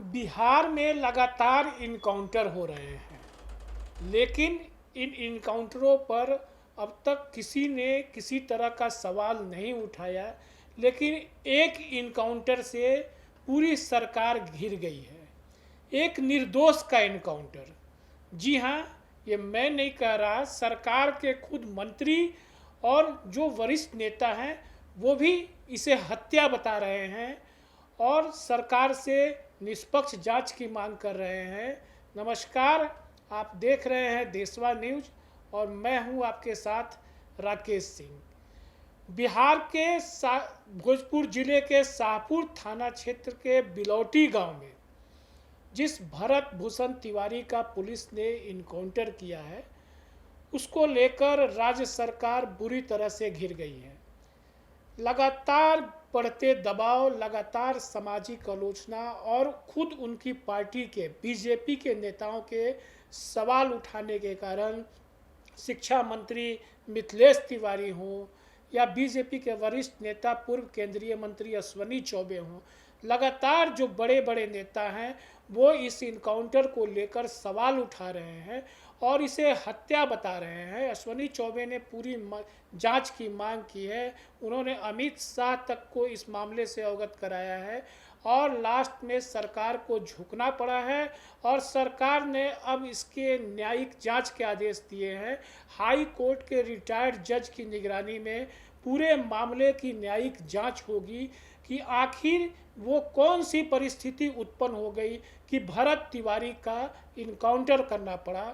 बिहार में लगातार इनकाउंटर हो रहे हैं, लेकिन इन इनकाउंटरों पर अब तक किसी ने किसी तरह का सवाल नहीं उठाया। लेकिन एक इनकाउंटर से पूरी सरकार घिर गई है, एक निर्दोष का इनकाउंटर। जी हाँ, ये मैं नहीं कह रहा, सरकार के खुद मंत्री और जो वरिष्ठ नेता हैं वो भी इसे हत्या बता रहे हैं और सरकार से निष्पक्ष जांच की मांग कर रहे हैं। नमस्कार, आप देख रहे हैं देशवा न्यूज और मैं हूं आपके साथ राकेश सिंह। बिहार के भोजपुर जिले के शाहपुर थाना क्षेत्र के बिलौटी गांव में जिस भरत भूषण तिवारी का पुलिस ने इनकाउंटर किया है, उसको लेकर राज्य सरकार बुरी तरह से घिर गई है। लगातार बढ़ते दबाव, लगातार सामाजिक आलोचना और खुद उनकी पार्टी के बीजेपी के नेताओं के सवाल उठाने के कारण शिक्षा मंत्री मिथिलेश तिवारी हों या बीजेपी के वरिष्ठ नेता पूर्व केंद्रीय मंत्री अश्विनी चौबे हों, लगातार जो बड़े बड़े नेता हैं वो इस इनकाउंटर को लेकर सवाल उठा रहे हैं और इसे हत्या बता रहे हैं। अश्विनी चौबे ने पूरी जांच की मांग की है, उन्होंने अमित शाह तक को इस मामले से अवगत कराया है और लास्ट में सरकार को झुकना पड़ा है और सरकार ने अब इसके न्यायिक जांच के आदेश दिए हैं। हाई कोर्ट के रिटायर्ड जज की निगरानी में पूरे मामले की न्यायिक जांच होगी कि आखिर वो कौन सी परिस्थिति उत्पन्न हो गई कि भरत तिवारी का इनकाउंटर करना पड़ा।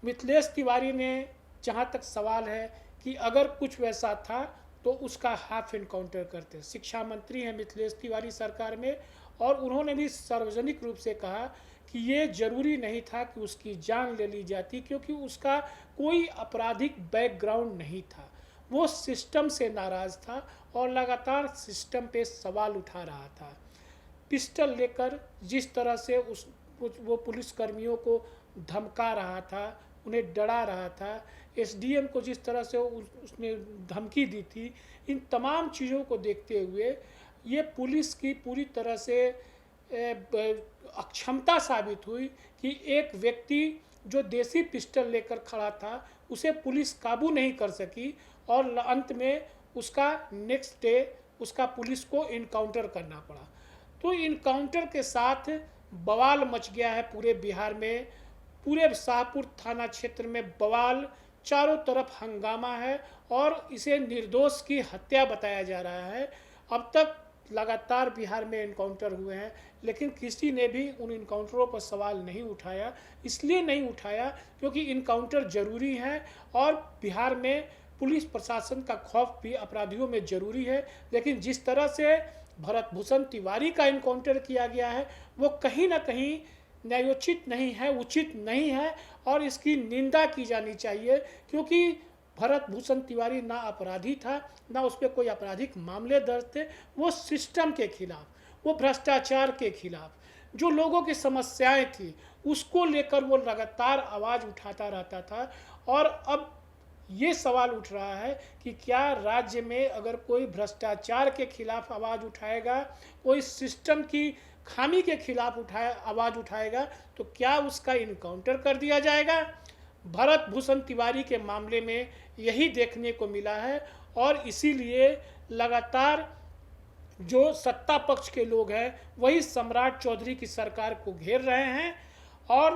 मिथिलेश तिवारी ने, जहाँ तक सवाल है कि अगर कुछ वैसा था तो उसका हाफ इनकाउंटर करते। शिक्षा मंत्री हैं मिथिलेश तिवारी सरकार में और उन्होंने भी सार्वजनिक रूप से कहा कि ये जरूरी नहीं था कि उसकी जान ले ली जाती, क्योंकि उसका कोई आपराधिक बैकग्राउंड नहीं था। वो सिस्टम से नाराज़ था और लगातार सिस्टम पे सवाल उठा रहा था। पिस्टल लेकर जिस तरह से वो पुलिसकर्मियों को धमका रहा था, उन्हें डरा रहा था, एसडीएम को जिस तरह से उसने धमकी दी थी, इन तमाम चीज़ों को देखते हुए ये पुलिस की पूरी तरह से अक्षमता साबित हुई कि एक व्यक्ति जो देसी पिस्टल लेकर खड़ा था उसे पुलिस काबू नहीं कर सकी और अंत में उसका नेक्स्ट डे उसका पुलिस को इनकाउंटर करना पड़ा। तो इनकाउंटर के साथ बवाल मच गया है पूरे बिहार में, पूरे शाहपुर थाना क्षेत्र में बवाल, चारों तरफ हंगामा है और इसे निर्दोष की हत्या बताया जा रहा है। अब तक लगातार बिहार में इनकाउंटर हुए हैं, लेकिन किसी ने भी उन इनकाउंटरों पर सवाल नहीं उठाया। इसलिए नहीं उठाया क्योंकि इनकाउंटर ज़रूरी है और बिहार में पुलिस प्रशासन का खौफ भी अपराधियों में ज़रूरी है। लेकिन जिस तरह से भरत भूषण तिवारी का इनकाउंटर किया गया है वो कहीं ना कहीं न्यायोचित नहीं है, उचित नहीं है और इसकी निंदा की जानी चाहिए, क्योंकि भरत भूषण तिवारी ना अपराधी था, ना उस पर कोई आपराधिक मामले दर्ज थे। वो सिस्टम के खिलाफ, वो भ्रष्टाचार के खिलाफ, जो लोगों की समस्याएं थी उसको लेकर वो लगातार आवाज़ उठाता रहता था। और अब ये सवाल उठ रहा है कि क्या राज्य में अगर कोई भ्रष्टाचार के खिलाफ आवाज़ उठाएगा, कोई सिस्टम की खामी के खिलाफ आवाज़ उठाएगा तो क्या उसका इनकाउंटर कर दिया जाएगा। भरत भूषण तिवारी के मामले में यही देखने को मिला है और इसीलिए लगातार जो सत्ता पक्ष के लोग हैं वही सम्राट चौधरी की सरकार को घेर रहे हैं और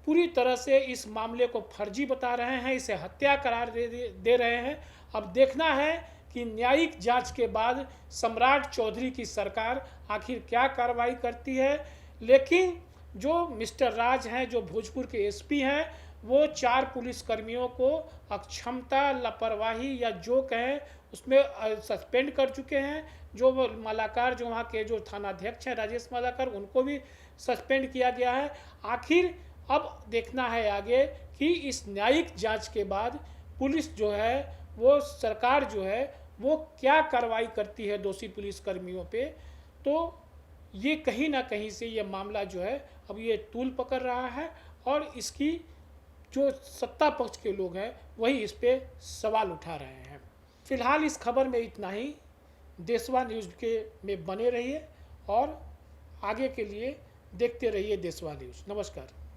पूरी तरह से इस मामले को फर्जी बता रहे हैं, इसे हत्या करार दे रहे हैं। अब देखना है कि न्यायिक जांच के बाद सम्राट चौधरी की सरकार आखिर क्या कार्रवाई करती है। लेकिन जो मिस्टर राज हैं, जो भोजपुर के एसपी हैं, वो 4 पुलिसकर्मियों को अक्षमता, लापरवाही या जो कहें उसमें सस्पेंड कर चुके हैं। जो मालाकार, जो वहाँ के जो थानाध्यक्ष हैं राजेश मालाकार, उनको भी सस्पेंड किया गया है। आखिर अब देखना है आगे कि इस न्यायिक जांच के बाद पुलिस जो है, वो सरकार जो है वो क्या कार्रवाई करती है दोषी पुलिसकर्मियों पे। तो ये कहीं ना कहीं से ये मामला जो है अब ये तूल पकड़ रहा है और इसकी जो सत्ता पक्ष के लोग हैं वही इस पे सवाल उठा रहे हैं। फिलहाल इस खबर में इतना ही। देशवा न्यूज़ के में बने रहिए और आगे के लिए देखते रहिए देशवाली न्यूज़। नमस्कार।